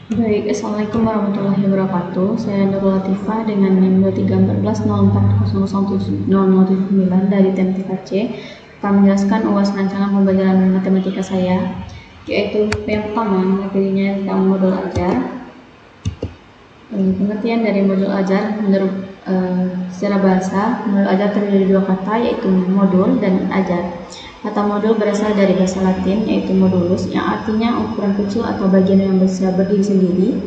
Baik, Assalamualaikum warahmatullahi wabarakatuh. Saya Nurul Latifah dengan NIM 231404070079 dari TMTKC akan menjelaskan UAS rancangan pembelajaran matematika saya, yaitu yang pertama materinya tentang modul ajar. Pengertian dari modul ajar menurut secara bahasa, modul ajar terdiri dari dua kata, yaitu modul dan ajar. Kata modul berasal dari bahasa Latin, yaitu modulus, yang artinya ukuran kecil atau bagian yang bisa berdiri sendiri.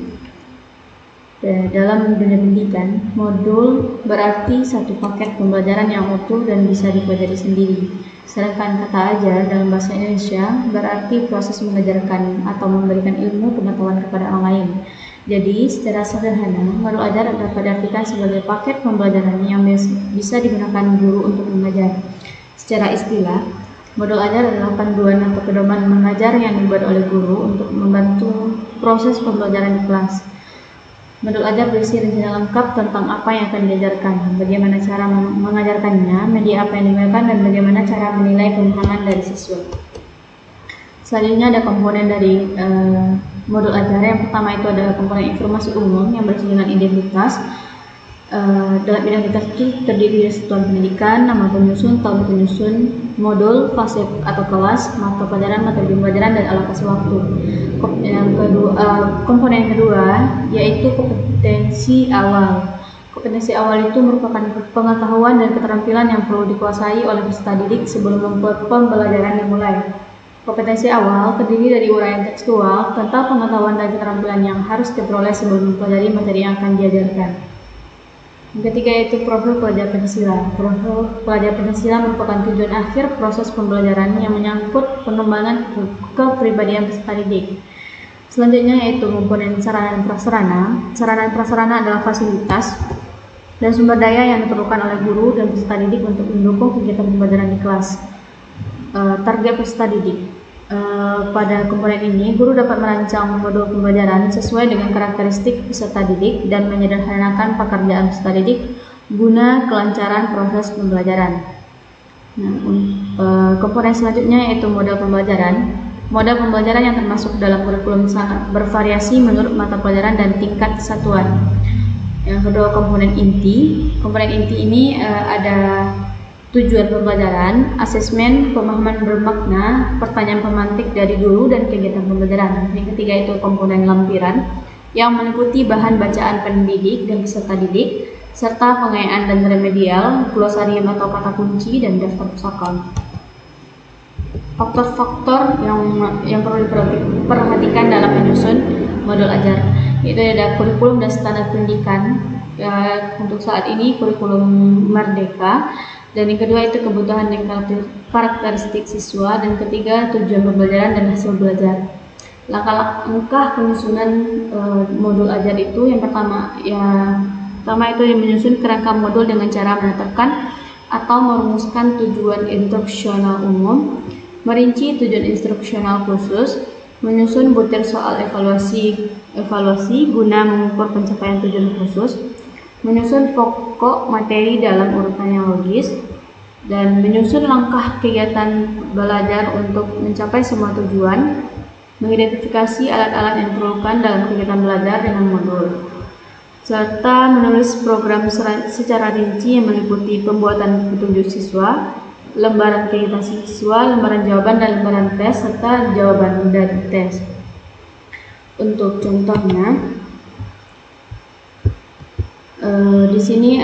Dalam dunia pendidikan, modul berarti satu paket pembelajaran yang utuh dan bisa dipelajari sendiri. Sedangkan kata ajar dalam bahasa Indonesia berarti proses mengajarkan atau memberikan ilmu pengetahuan kepada orang lain. Jadi, secara sederhana, modul ajar dapat diartikan sebagai paket pembelajaran yang bisa digunakan guru untuk mengajar. Secara istilah, modul ajar adalah panduan atau pedoman mengajar yang dibuat oleh guru untuk membantu proses pembelajaran di kelas. Modul ajar berisi rencana lengkap tentang apa yang akan diajarkan, bagaimana cara mengajarkannya, media apa yang digunakan, dan bagaimana cara menilai pemahaman dari siswa. Selanjutnya ada komponen dari modul ajar. Yang pertama itu adalah komponen informasi umum yang berisi dengan identitas. Dalam identitas itu terdiri dari satuan pendidikan, nama penyusun, tahun penyusun, modul, fase atau kelas, mata pelajaran, materi pembelajaran, dan alokasi waktu. Komponen kedua yaitu kompetensi awal. Kompetensi awal itu merupakan pengetahuan dan keterampilan yang perlu dikuasai oleh peserta didik sebelum pembelajaran dimulai. Kompetensi awal terdiri dari uraian tekstual tentang pengetahuan dan keterampilan yang harus diperoleh sebelum mempelajari materi yang akan diajarkan. Yang ketiga yaitu profil pelajar Pancasila. Profil pelajar Pancasila merupakan tujuan akhir proses pembelajaran yang menyangkut pengembangan kepribadian peserta didik. Selanjutnya yaitu komponen sarana dan prasarana. Sarana dan prasarana adalah fasilitas dan sumber daya yang diperlukan oleh guru dan peserta didik untuk mendukung kegiatan pembelajaran di kelas. Target peserta didik. Pada komponen ini, guru dapat merancang modul pembelajaran sesuai dengan karakteristik peserta didik dan menyederhanakan pekerjaan peserta didik guna kelancaran proses pembelajaran. Komponen selanjutnya yaitu model pembelajaran. Model pembelajaran yang termasuk dalam kurikulum sangat bervariasi menurut mata pelajaran dan tingkat satuan. Yang kedua, komponen inti. Komponen inti ini ada tujuan pembelajaran, asesmen, pemahaman bermakna, pertanyaan pemantik dari guru, dan kegiatan pembelajaran. Yang ketiga itu komponen lampiran yang meliputi bahan bacaan pendidik dan peserta didik, serta pengayaan dan remedial, glosarium atau kata kunci, dan daftar pusaka. Faktor-faktor yang perlu diperhatikan dalam menyusun modul ajar, yaitu ada kurikulum dan standar pendidikan. Untuk saat ini kurikulum Merdeka. Dan yang kedua itu kebutuhan dan karakteristik siswa, dan ketiga tujuan pembelajaran dan hasil belajar. Langkah penyusunan modul ajar itu yang pertama itu menyusun kerangka modul dengan cara menetapkan atau merumuskan tujuan instruksional umum, merinci tujuan instruksional khusus, menyusun butir soal evaluasi guna mengukur pencapaian tujuan khusus, menyusun pokok materi dalam urutan yang logis, dan menyusun langkah kegiatan belajar untuk mencapai semua tujuan, mengidentifikasi alat-alat yang diperlukan dalam kegiatan belajar dengan modul, serta menulis program secara rinci yang meliputi pembuatan petunjuk siswa, lembaran kegiatan siswa, lembaran jawaban dan lembaran tes, serta jawaban dari tes. Untuk contohnya, di sini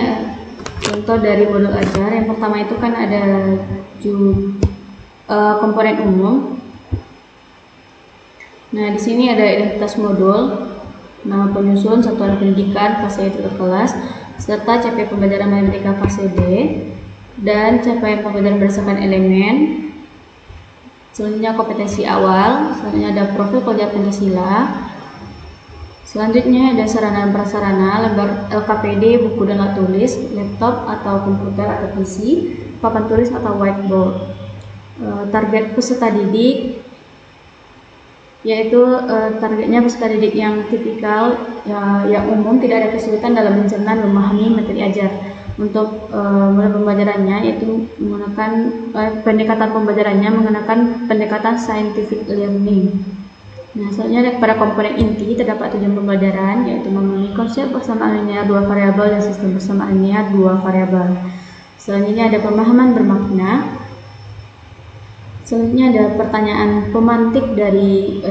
contoh dari modul ajar. Yang pertama itu kan ada komponen umum. Nah, di sini ada identitas modul, nama penyusun, satuan pendidikan, fase itu kelas, serta capaian pembelajaran matematika fase D, dan capaian pembelajaran berdasarkan elemen. Selanjutnya kompetensi awal. Selanjutnya ada profil pelajar Pancasila. Selanjutnya ada sarana dan prasarana, lembar LKPD, buku dan alat tulis, laptop atau komputer atau PC, papan tulis atau whiteboard. Target peserta didik, yaitu targetnya peserta didik yang tipikal, yang umum, tidak ada kesulitan dalam mencerna dan memahami materi ajar. Untuk model pembelajarannya yaitu menggunakan pendekatan pembelajarannya menggunakan pendekatan scientific learning. Nah, selanjutnya pada komponen inti terdapat tujuan pembelajaran, yaitu memenuhi konsep persamaan linear dua variabel dan sistem persamaan linear dua variabel. Selanjutnya ada pemahaman bermakna. Selanjutnya ada pertanyaan pemantik dari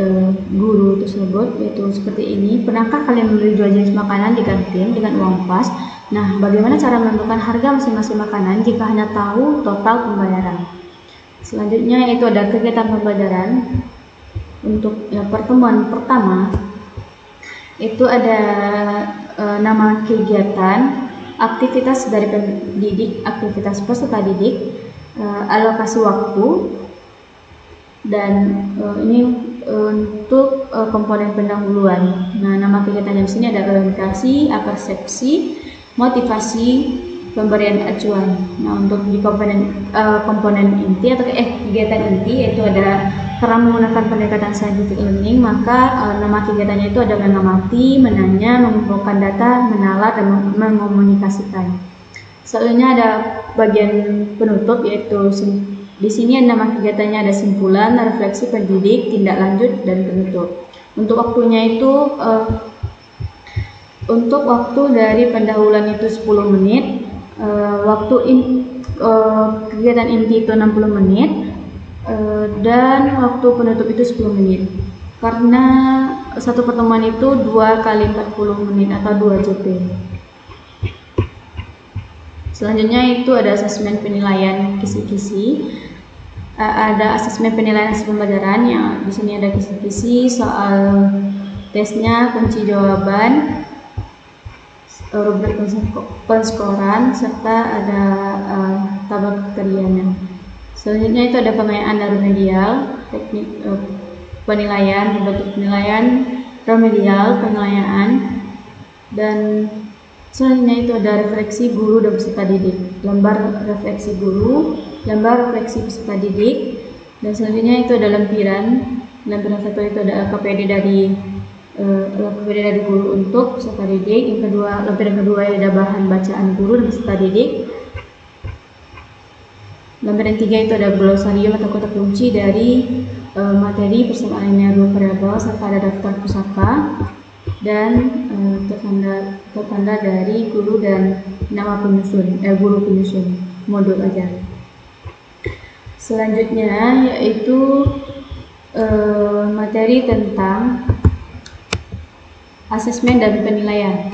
guru tersebut, yaitu seperti ini. Pernahkah kalian membeli 2 jenis makanan di kantin dengan uang pas? Nah, bagaimana cara menentukan harga masing-masing makanan jika hanya tahu total pembayaran? Selanjutnya itu ada kegiatan pembelajaran. Untuk pertemuan pertama itu ada nama kegiatan, aktivitas dari pendidik, aktivitas peserta didik, alokasi waktu, dan ini untuk komponen pendahuluan. Nah, nama kegiatannya di sini ada orientasi, persepsi, motivasi, pemberian acuan. Nah, untuk di komponen inti atau kegiatan inti yaitu ada karena menggunakan pendekatan scientific learning, maka nama kegiatannya itu ada mengamati, menanya, mengumpulkan data, menalar, dan mengomunikasikan. Selanjutnya ada bagian penutup, yaitu di sini nama kegiatannya ada simpulan, refleksi pendidik, tindak lanjut, dan penutup. Untuk waktunya itu untuk waktu dari pendahuluan itu 10 menit, kegiatan inti itu 60 menit, dan waktu penutup itu 10 menit. Karena satu pertemuan itu 2 kali 40 menit atau 2 JP. Selanjutnya itu ada asesmen penilaian kisi-kisi. Ada asesmen penilaian hasil pembelajaran, yang di sini ada kisi-kisi, soal tesnya, kunci jawaban, rubrik penskoran, serta ada tabel kriterianya. Selanjutnya itu ada pengayaan dan remedial, teknik penilaian, bentuk penilaian, remedial, penilaian, dan selanjutnya itu ada refleksi guru dan peserta didik, lembar refleksi guru, lembar refleksi peserta didik, dan selanjutnya itu ada lampiran. Lampiran satu itu ada LKPD dari guru untuk peserta didik. Yang kedua, lampiran kedua ada bahan bacaan guru dan peserta didik. Lampiran 3 itu ada glosarium atau kata kunci dari materi persamaan linear dua variabel, serta ada daftar pusaka dan tanda dari guru dan nama penyusun, guru penyusun modul ajar. Selanjutnya yaitu materi tentang asesmen dan penilaian.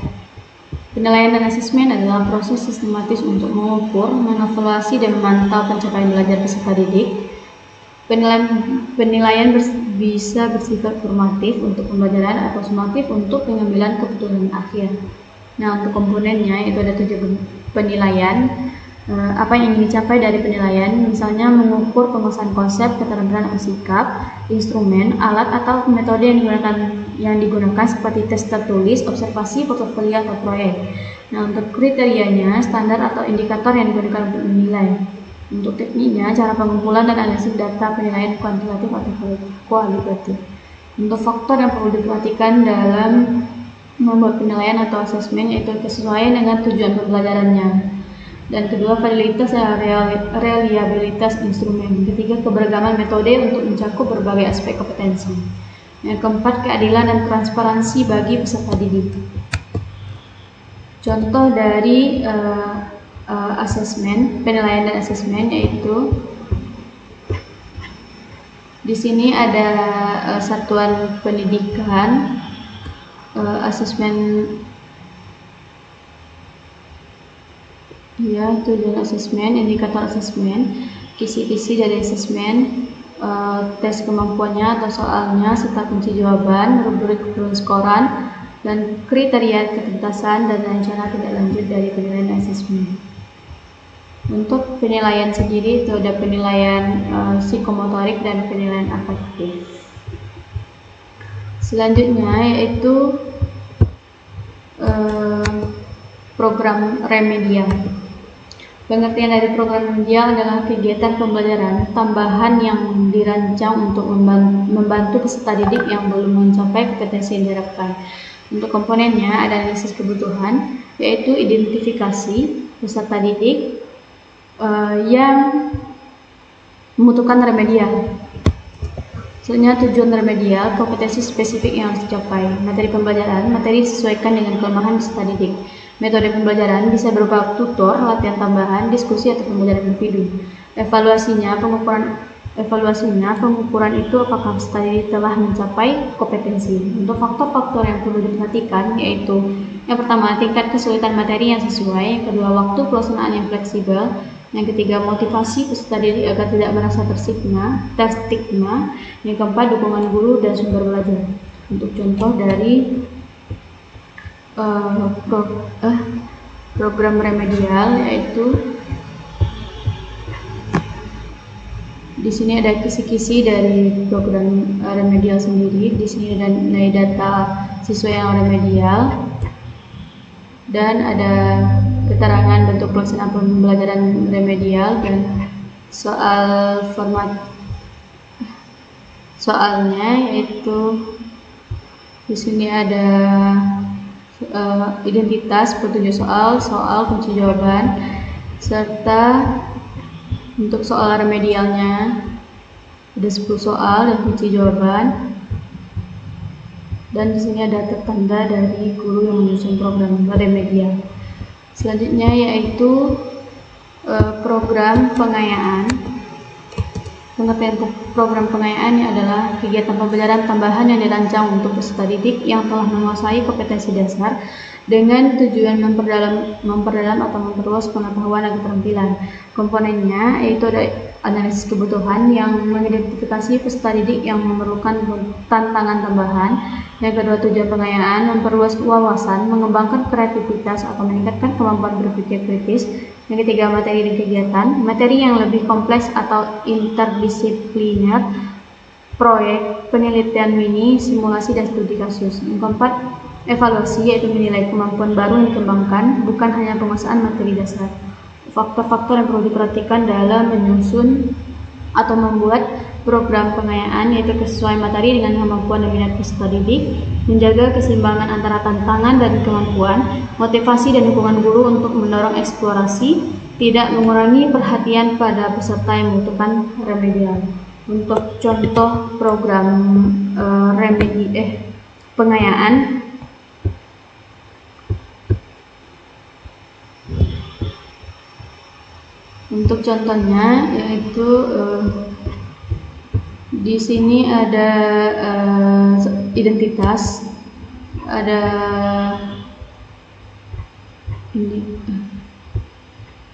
Penilaian dan asesmen adalah proses sistematis untuk mengukur, mengevaluasi, dan memantau pencapaian belajar peserta didik. Penilaian bisa bersifat formatif untuk pembelajaran atau sumatif untuk pengambilan keputusan akhir. Nah, untuk komponennya itu ada 7 penilaian. Apa yang ingin dicapai dari penilaian, misalnya mengukur penguasaan konsep, keterampilan atau sikap, instrumen, alat atau metode yang digunakan seperti tes tertulis, observasi, portofolio atau proyek. Nah, untuk kriterianya, standar atau indikator yang digunakan untuk menilai. Untuk tekniknya, cara pengumpulan dan analisis data penilaian kuantitatif atau kualitatif. Untuk faktor yang perlu diperhatikan dalam membuat penilaian atau asesmen, yaitu kesesuaian dengan tujuan pembelajarannya. Dan kedua, validitas dan reliabilitas instrumen. Ketiga, keberagaman metode untuk mencakup berbagai aspek kompetensi. Yang keempat, keadilan dan transparansi bagi peserta didik. Contoh dari asesmen, penilaian dan asesmen yaitu di sini ada satuan pendidikan, asesmen. Ya, tujuan asesmen, indikator asesmen, kisi-kisi dari asesmen, tes kemampuannya atau soalnya, serta kunci jawaban, rubrik penskoran, dan kriteria ketuntasan dan rencana tindak lanjut dari penilaian asesmen. Untuk penilaian sendiri itu ada penilaian psikomotorik dan penilaian afektif. Selanjutnya yaitu program remedial. Pengertian dari program remedial adalah kegiatan pembelajaran tambahan yang dirancang untuk membantu peserta didik yang belum mencapai kompetensi yang diharapkan. Untuk komponennya ada analisis kebutuhan, yaitu identifikasi peserta didik yang membutuhkan remedial. Selanjutnya tujuan remedial, kompetensi spesifik yang harus dicapai. Materi pembelajaran, materi disesuaikan dengan kelemahan peserta didik. Metode pembelajaran bisa berupa tutor, latihan tambahan, diskusi atau pembelajaran individu. Evaluasinya, pengukuran itu apakah peserta didik telah mencapai kompetensi. Untuk faktor-faktor yang perlu diperhatikan yaitu yang pertama, tingkat kesulitan materi yang sesuai. Yang kedua, waktu pelaksanaan yang fleksibel. Yang ketiga, motivasi peserta didik agar tidak merasa terstigma. Yang keempat, dukungan guru dan sumber belajar. Untuk contoh dari program remedial yaitu di sini ada kisi-kisi dari program remedial sendiri. Di sini ada nilai data siswa yang remedial dan ada keterangan bentuk pelaksanaan pembelajaran remedial dan format soalnya, yaitu di sini ada identitas, petunjuk soal, kunci jawaban, serta untuk soal remedialnya ada 10 soal dan kunci jawaban. Dan di sini ada tanda dari guru yang menyusun program remedial. Selanjutnya yaitu program pengayaan. Pengertian program pengayaan adalah kegiatan pembelajaran tambahan yang dirancang untuk peserta didik yang telah menguasai kompetensi dasar dengan tujuan memperdalam atau memperluas pengetahuan dan keterampilan. Komponennya yaitu ada analisis kebutuhan yang mengidentifikasi peserta didik yang memerlukan tantangan tambahan. Yang kedua, tujuan pengayaan memperluas wawasan, mengembangkan kreativitas atau meningkatkan kemampuan berpikir kritis. Yang ketiga, materi dan kegiatan, materi yang lebih kompleks atau interdisipliner, proyek, penelitian mini, simulasi dan studi kasus. Yang keempat, evaluasi, yaitu menilai kemampuan baru yang dikembangkan, bukan hanya penguasaan materi dasar. Faktor-faktor yang perlu diperhatikan dalam menyusun atau membuat program pengayaan yaitu kesesuaian materi dengan kemampuan dan minat peserta didik, menjaga keseimbangan antara tantangan dan kemampuan, motivasi dan dukungan guru untuk mendorong eksplorasi, tidak mengurangi perhatian pada peserta yang membutuhkan remedial. Untuk contoh program pengayaan, untuk contohnya yaitu di sini ada identitas, ada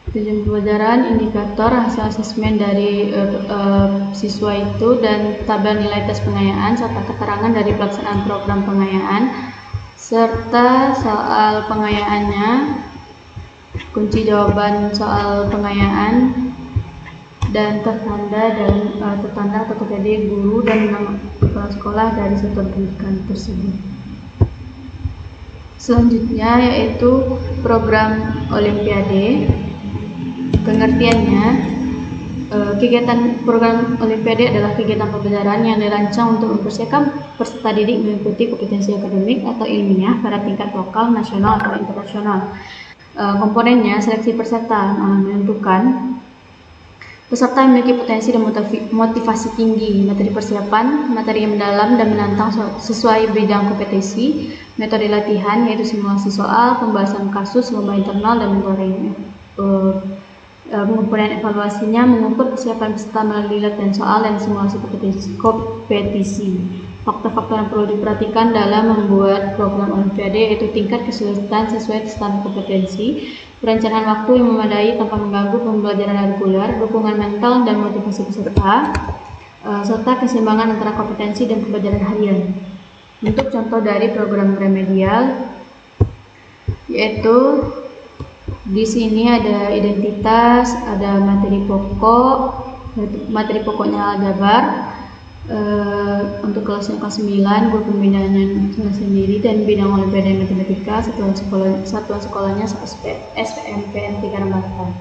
tujuan pembelajaran, indikator, hasil asesmen dari siswa itu, dan tabel nilai tes pengayaan serta keterangan dari pelaksanaan program pengayaan serta soal pengayaannya, kunci jawaban soal pengayaan, dan tertanda atau terjadi guru dan nama kepala sekolah dari satuan pendidikan tersebut. Selanjutnya yaitu program olimpiade. Pengertiannya, kegiatan program olimpiade adalah kegiatan pembelajaran yang dirancang untuk mempersiapkan peserta didik mengikuti kompetensi akademik atau ilmiah pada tingkat lokal, nasional atau internasional. Komponennya, seleksi peserta menentukan peserta yang memiliki potensi dan motivasi tinggi, materi persiapan, materi yang mendalam dan menantang sesuai bidang kompetensi, metode latihan yaitu simulasi soal, pembahasan kasus, lomba internal, dan mentoring. Komponen evaluasinya mengukur kesiapan peserta melalui latihan soal dan simulasi kompetisi. Faktor-faktor yang perlu diperhatikan dalam membuat program olimpiade yaitu tingkat kesulitan sesuai standar kompetensi, perencanaan waktu yang memadai tanpa mengganggu pembelajaran reguler, dukungan mental dan motivasi peserta, serta keseimbangan antara kompetensi dan pembelajaran harian. Untuk contoh dari program remedial yaitu di sini ada identitas, ada materi pokoknya aljabar. Untuk kelas 9 guru pembinaan sendiri dan bidang olimpiade matematika, satuan sekolahnya SPMPN 3 Rembatan.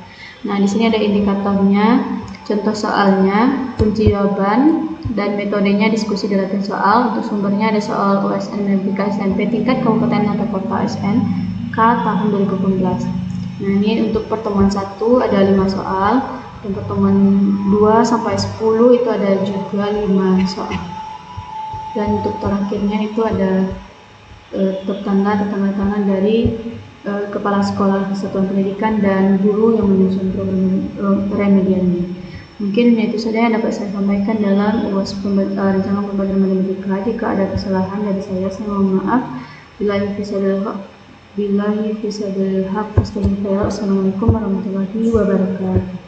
Nah, di sini ada indikatornya, contoh soalnya, kunci jawaban, dan metodenya diskusi dan latihan soal. Untuk sumbernya ada soal USN Matematika SMP tingkat kabupaten atau kota SNK tahun 2018. Nah, ini untuk pertemuan 1 ada 5 soal. Dan pertemuan 2 sampai 10 itu ada juga 5 soal. Dan untuk terakhirnya itu ada tanda tangan dari Kepala Sekolah Kesatuan Pendidikan dan guru yang menyusun program remedialnya. Mungkin itu saja yang dapat saya sampaikan dalam UAS rencana pembelajaran matematika. Jika ada kesalahan dari saya mohon maaf. Billahi fisabilillah. Assalamualaikum warahmatullahi wabarakatuh.